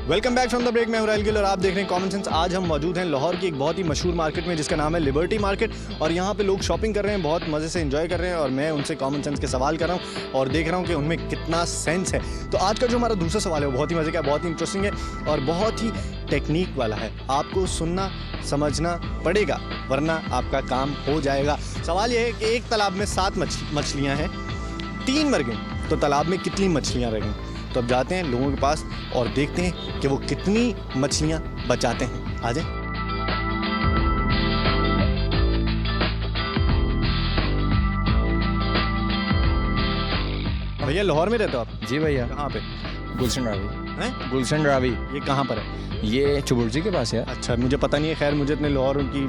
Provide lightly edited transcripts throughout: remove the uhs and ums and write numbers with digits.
Welcome back from the break. मैं हूं राहिल गिल और आप देख रहे हैं कॉमन सेंस। आज हम मौजूद हैं लाहौर की एक बहुत ही मशहूर मार्केट में जिसका नाम है लिबर्टी मार्केट और यहाँ पे लोग शॉपिंग कर रहे हैं, बहुत मज़े से एंजॉय कर रहे हैं और मैं उनसे कॉमन सेंस के सवाल कर रहा हूँ और देख रहा हूँ कि उनमें कितना सेंस है। तो आज का जो हमारा दूसरा सवाल है वो बहुत ही मज़े का, बहुत ही इंटरेस्टिंग है और बहुत ही टेक्निक वाला है। आपको सुनना समझना पड़ेगा वरना आपका काम हो जाएगा। सवाल ये है कि एक तालाब में 7 मछलियाँ हैं, 3 मर गई, तो तालाब में कितनी मछलियाँ रह गई? तो अब जाते हैं लोगों के पास और देखते हैं कि वो कितनी मछलियाँ बचाते हैं। आ जाए। भैया लाहौर में रहते हो आप? जी भैया। कहाँ पे? गुलशन रावी हैं? गुलशन रावी ये कहाँ पर है? ये चुबुर्जी के पास है। अच्छा, मुझे पता नहीं है। खैर, मुझे इतने लाहौर की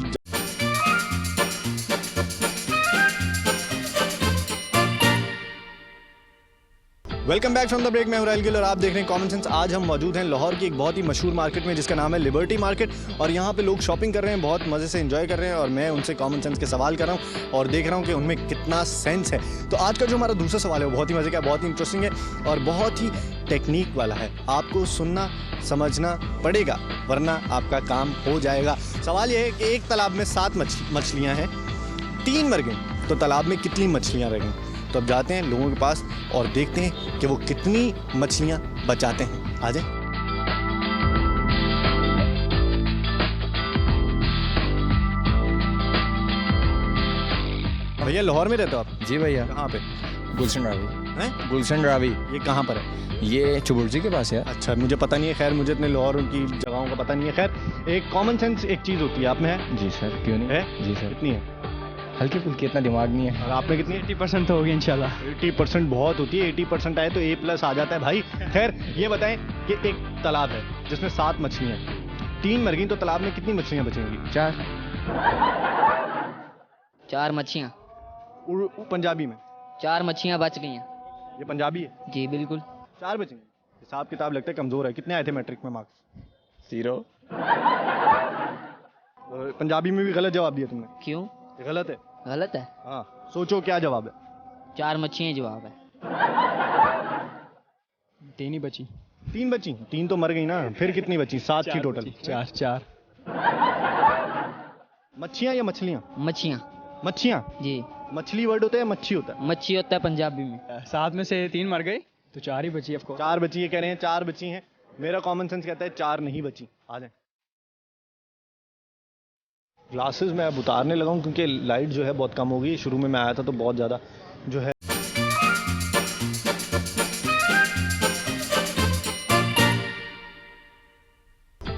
welcome back from the break. मैं हूं राहिल गिल और आप देख रहे हैं कॉमन सेंस। आज हम मौजूद हैं लाहौर की एक बहुत ही मशहूर मार्केट में जिसका नाम है लिबर्टी मार्केट और यहाँ पे लोग शॉपिंग कर रहे हैं, बहुत मज़े से एंजॉय कर रहे हैं और मैं उनसे कॉमन सेंस के सवाल कर रहा हूँ और देख रहा हूँ कि उनमें कितना सेंस है। तो आज का जो हमारा दूसरा सवाल है वो बहुत ही मज़े का, बहुत ही इंटरेस्टिंग है और बहुत ही टेक्निक वाला है। आपको सुनना समझना पड़ेगा वरना आपका काम हो जाएगा। सवाल ये है कि एक तालाब में 7 मछलियाँ हैं, 3 मर गई, तो तालाब में कितनी मछलियाँ रह गई? तो अब जाते हैं लोगों के पास और देखते हैं कि वो कितनी मछलियाँ बचाते हैं। आ जाए। भैया लाहौर में रहते हो आप? जी भैया। कहाँ पे? गुलशन रावी हैं? गुलशन रावी ये कहाँ पर है? ये चुबुर्जी के पास है। अच्छा, मुझे पता नहीं है। खैर, मुझे इतने लाहौर की जगहों का पता नहीं है। खैर, एक कॉमन सेंस एक चीज़ होती है, आप में है? जी सर, क्यों नहीं है? जी सर। कितनी है? हल्की फुल्की, इतना दिमाग नहीं है। और आप में कितनी है? 80% तो होगी इंशाल्लाह। 80% बहुत होती है। 80% आए तो A+ आ जाता है भाई। खैर, ये बताएं कि एक तालाब है जिसमें 7 मछलियाँ हैं, 3 मर गई, तो तालाब में कितनी मछलियाँ बचेंगी? 4 मच्छियाँ। पंजाबी में 4 मच्छियाँ बच गई हैं। ये पंजाबी है। जी बिल्कुल। 4 बचेंगे। हिसाब किताब लगता है कमजोर है। कितने आए थे मैट्रिक में मार्क्स? 0। पंजाबी में भी गलत जवाब दिया तुमने। क्यों? ये गलत है। गलत है? हाँ, सोचो क्या जवाब है। 4 मच्छियाँ जवाब है। 3 ही बची। 3 बची? 3 तो मर गई ना। फिर कितनी बची? 7 की टोटल। 4 मच्छियाँ या मछलियाँ? मच्छियाँ। मच्छियाँ। जी। मछली वर्ड होता है या मच्छी होता है? मच्छी होता है पंजाबी में। 7 में से 3 मर गई तो 4 ही बची। ऑफ 4 बची है, कह रहे हैं 4 बची हैं। मेरा कॉमन सेंस कहता है 4 नहीं बची। आ जाए। ग्लासेस मैं अब उतारने लगा हूँ क्योंकि लाइट जो है बहुत कम हो गई। शुरू में मैं आया था तो बहुत ज़्यादा जो है।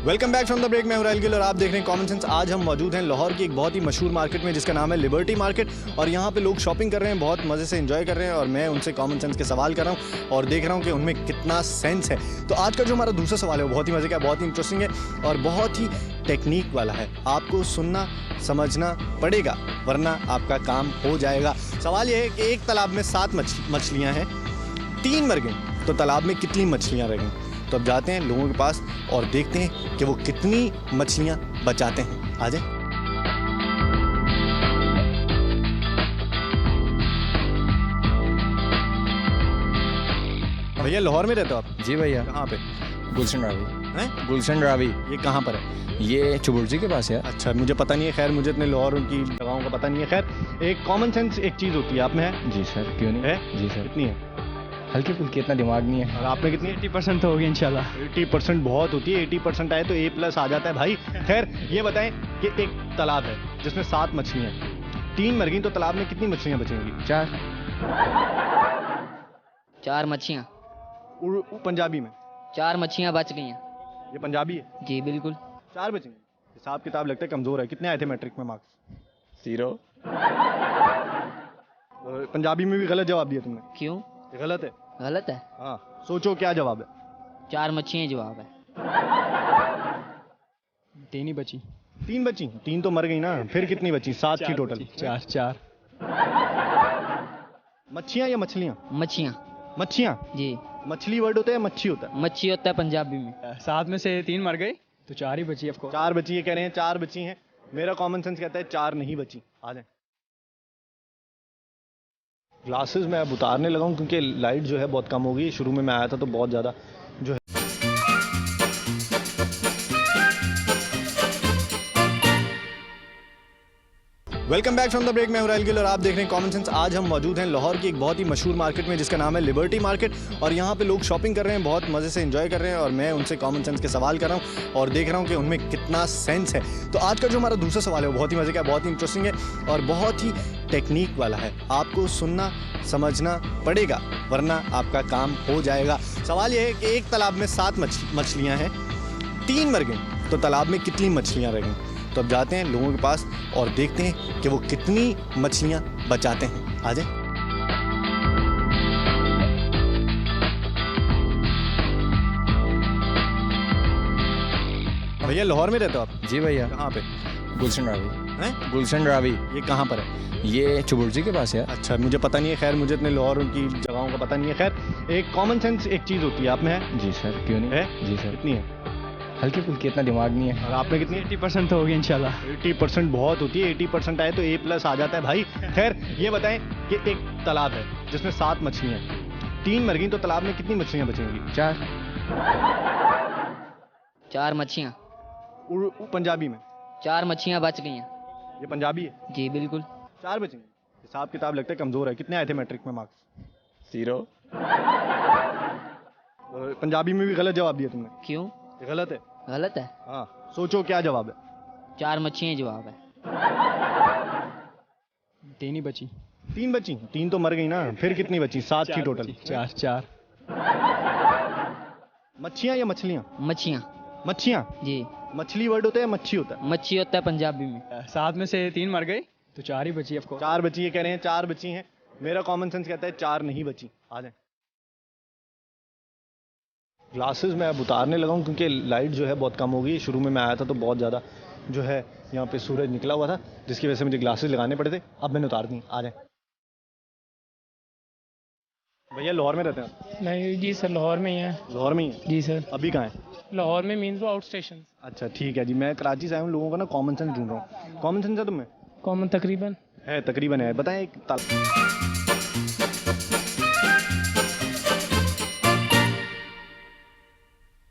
Welcome back from the break. मैं हूं राहिल गिल और आप देख रहे हैं कॉमन सेंस। आज हम मौजूद हैं लाहौर की एक बहुत ही मशहूर मार्केट में जिसका नाम है लिबर्टी मार्केट और यहाँ पे लोग शॉपिंग कर रहे हैं, बहुत मज़े से एंजॉय कर रहे हैं और मैं उनसे कॉमन सेंस के सवाल कर रहा हूँ और देख रहा हूँ कि उनमें कितना सेंस है। तो आज का जो हमारा दूसरा सवाल है वो बहुत ही मज़े का, बहुत ही इंटरेस्टिंग है और बहुत ही टेक्निक वाला है। आपको सुनना समझना पड़ेगा वरना आपका काम हो जाएगा। सवाल ये है कि एक तालाब में 7 मछलियाँ हैं, 3 मर गई, तो तालाब में कितनी मछलियाँ रह गई? तो अब जाते हैं लोगों के पास और देखते हैं कि वो कितनी मछलियाँ बचाते हैं। आ जाए। भैया लाहौर में रहते हो आप? जी भैया। कहाँ पे? गुलशन रावी हैं? गुलशन रावी ये कहाँ पर है? ये चुबुर्जी के पास है। अच्छा, मुझे पता नहीं है। खैर, मुझे इतने लाहौर की जगहों का पता नहीं है। खैर, एक कॉमन सेंस एक चीज़ होती है, आप में है? जी सर, क्यों नहीं है? जी सर। कितनी है? हल्की फुल्की, इतना दिमाग नहीं है। और आप में कितनी है? 80% तो होगी इंशाल्लाह। 80% बहुत होती है। 80% आए तो A+ आ जाता है भाई। खैर, ये बताएं कि एक तालाब है जिसमें 7 मछलियाँ हैं, 3 मर गई, तो तालाब में कितनी मछलियाँ बचेंगी? 4 मच्छियाँ। पंजाबी में 4 मच्छियाँ बच गई हैं। ये पंजाबी है। जी बिल्कुल। 4 बचेंगे। हिसाब किताब लगता है कमजोर है। कितने आए थे मैट्रिक में मार्क्स? 0। पंजाबी में भी गलत जवाब दिया तुमने। क्यों? ये गलत है। गलत है? हाँ, सोचो क्या जवाब है। 4 मच्छियाँ जवाब है। 3 ही बची। 3 बची? 3 तो मर गई ना। फिर कितनी बची? 7 की टोटल। 4 मच्छियाँ या मछलियाँ? मच्छियाँ। मच्छियाँ। जी। मछली वर्ड होता है या मच्छी होता है? मच्छी होता है पंजाबी में। 7 में से 3 मर गई तो 4 ही बची। ऑफ 4 बची है, कह रहे हैं 4 बची हैं। मेरा कॉमन सेंस कहता है 4 नहीं बची। आ जाए। ग्लासेस मैं अब उतारने लगा हूँ क्योंकि लाइट जो है बहुत कम हो गई। शुरू में मैं आया था तो बहुत ज़्यादा जो है। Welcome back from the break, मैं हूं राहुल गिल और आप देख रहे हैं कॉमन सेंस। आज हम मौजूद हैं लाहौर की एक बहुत ही मशहूर मार्केट में जिसका नाम है लिबर्टी मार्केट और यहाँ पे लोग शॉपिंग कर रहे हैं, बहुत मज़े से एंजॉय कर रहे हैं और मैं उनसे कॉमन सेंस के सवाल कर रहा हूँ और देख रहा हूँ कि उनमें कितना सेंस है। तो आज का जो हमारा दूसरा सवाल है वो बहुत ही मज़े का, बहुत ही इंटरेस्टिंग है और बहुत ही टेक्निक वाला है। आपको सुनना समझना पड़ेगा वरना आपका काम हो जाएगा। सवाल ये है कि एक तालाब में 7 मछलियाँ हैं, 3 मर गई, तो तालाब में कितनी मछलियाँ रह गई? तो अब जाते हैं लोगों के पास और देखते हैं कि वो कितनी मछलियाँ बचाते हैं। आ जाए। भैया लाहौर में रहते हो आप? जी भैया। कहाँ पे? गुलशन रावी। हैं? गुलशन रावी। ये कहाँ पर है? ये चुबुर्जी के पास है। अच्छा, मुझे पता नहीं है, खैर मुझे इतने लाहौर की जगहों का पता नहीं है। खैर एक कॉमन सेंस एक चीज़ होती है, आप में है? जी सर, क्यों नहीं है? जी सर। कितनी है? हल्की फुल्की, इतना दिमाग नहीं है। और आप में कितनी है? 80% तो होगी इंशाल्लाह। 80% बहुत होती है, 80% आए तो A+ आ जाता है भाई। खैर ये बताएं कि एक तालाब है जिसमें 7 मछलियाँ हैं, 3 मर गई, तो तालाब में कितनी मछलियाँ बचेंगी? 4। 4 मच्छियाँ। पंजाबी में 4 मच्छियाँ बच गई हैं। ये पंजाबी है। जी बिल्कुल। 4 बचेंगे। हिसाब किताब लगता है कमजोर है। कितने आए थे मैट्रिक में मार्क्स? 0। पंजाबी में भी गलत जवाब दिया तुमने। क्यों? ये गलत है। गलत है? हाँ, सोचो क्या जवाब है। 4 मच्छियाँ जवाब है। 3 ही बची। 3 बची? 3 तो मर गई ना, फिर कितनी बची? 7 की टोटल। 4। मच्छियाँ या मछलियाँ? मच्छियाँ। मच्छियाँ। जी। मछली वर्ड होता है या मच्छी होता है? मच्छी होता है पंजाबी में। 7 में से 3 मर गई तो 4 ही बची ऑफ 4 बची है, कह रहे हैं 4 बची हैं। मेरा कॉमन सेंस कहता है 4 नहीं बची। आ जाए। ग्लासेस मैं अब उतारने लगा हूँ क्योंकि लाइट जो है बहुत कम हो गई। शुरू में मैं आया था तो बहुत ज़्यादा जो है यहाँ पे सूरज निकला हुआ था, जिसकी वजह से मुझे ग्लासेस लगाने पड़े थे। अब मैंने उतार दी। आ जाए। भैया लाहौर में रहते हैं आप? नहीं जी सर, लाहौर में ही है। लाहौर में ही है? जी सर। अभी कहाँ हैं? लाहौर में मीन्स वो आउट स्टेशन। अच्छा ठीक है जी। मैं कराची से आया हूँ, लोगों का ना कॉमन सेंस ढूंढ रहा हूँ। कॉमन सेंस है तुम्हें? कॉमन तकरीबन। है, तकरीबन है। बताएं एक